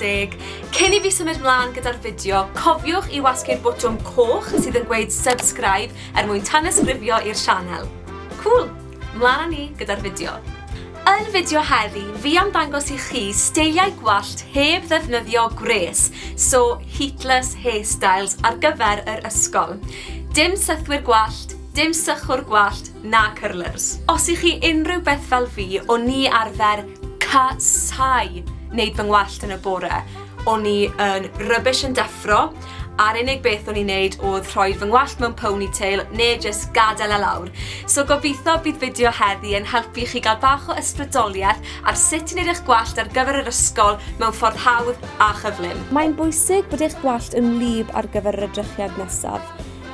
Deg. Cyn i fi symud mlaen gyda'r fideo, cofiwch i wasgu'r botwm coch sydd yn gweud subscribe mwyn tanysgrifio i'r sianel. Cool! Mlaen â ni gyda'r fideo. Yn fideo heddi, fi am dangos i chi steiliau gwallt heb ddefnyddio gwres, so Heatless Hairstyles ar gyfer yr ysgol. Dim sythwyr gwallt, dim sychwr gwallt, na curlers. Os i chi unrhyw beth fel fi, o'n i arfer casau wneud fy ngwallt yn y bore. O'n i yn rubbish yn deffro, a'r unig beth o'n i'n neud oedd rhoi fy ngwallt mewn ponytail neu jyst gadael e lawr. So gobeithio bydd fideo heddi yn helpu chi gael bach o ysbrydoliaeth ar sut i wneud eich gwallt ar gyfer yr ysgol mewn ffordd hawdd a chyflym. Mae'n bwysig bod eich gwallt yn wlyb ar gyfer yr edrychiad nesaf.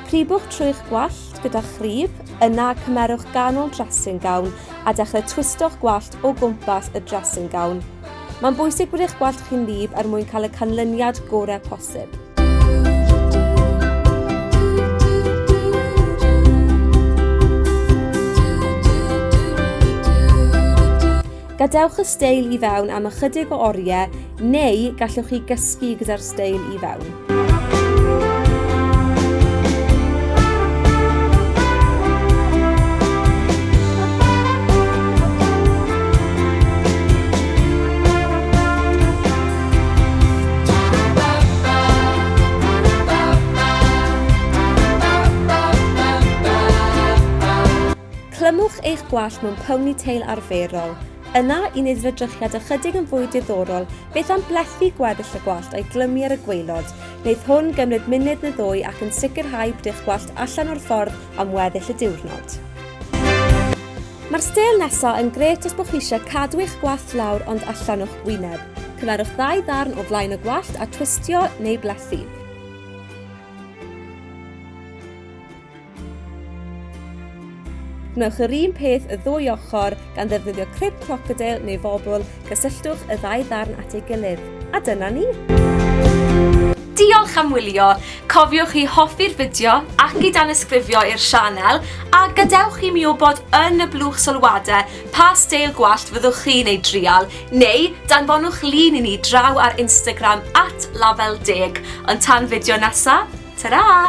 Pribwch trwy'ch gwallt gyda chrib, yna cymerwch ganol dressing gown a dechrau twisto'ch gwallt o gwmpas y dressing gown. Mae'n bwysig bod eich gwallt chi'n wlyb mwyn cael y canlyniad gorau posib. Gadewch y steil i fewn am ychydig o oriau, neu gallwch chi gysgu gyda'r steil i fewn. Clymwch eich gwallt mewn ponytail arferol. Yna, i wneud yr edrychiad ychydig yn fwy diddorol, beth am blethu gweddill y gwallt a'i glymu ar y gwaelod. Wneith hwn gymryd munud neu ddwy ac yn sicrhau bod eich gwallt allan o'r ffordd am weddill y diwrnod. Mae'r steil nesaf yn gret os bod chi eisiau cadw eich gwallt lawr ond allan o'ch gwyneb. Cymerwch 2 ddarn o flaen y gwallt a twistio neu blethu. Gnewch yr un peth y ddwy ochr gan ddefnyddio crib crocodile neu fobl, cysylltwch y 2 ddarn at ei gilydd. A dyna ni! Diolch am wylio! Cofiwch i hoffi'r fideo ac i danysgrifio i'r sianel a gadewch i mi wybod yn y blwch sylwadau pa steil gwallt fyddwch chi'n ei drial neu danfonwch lun i ni draw ar Instagram @Label Deg. Ond tan fideo nesaf, ta-ra!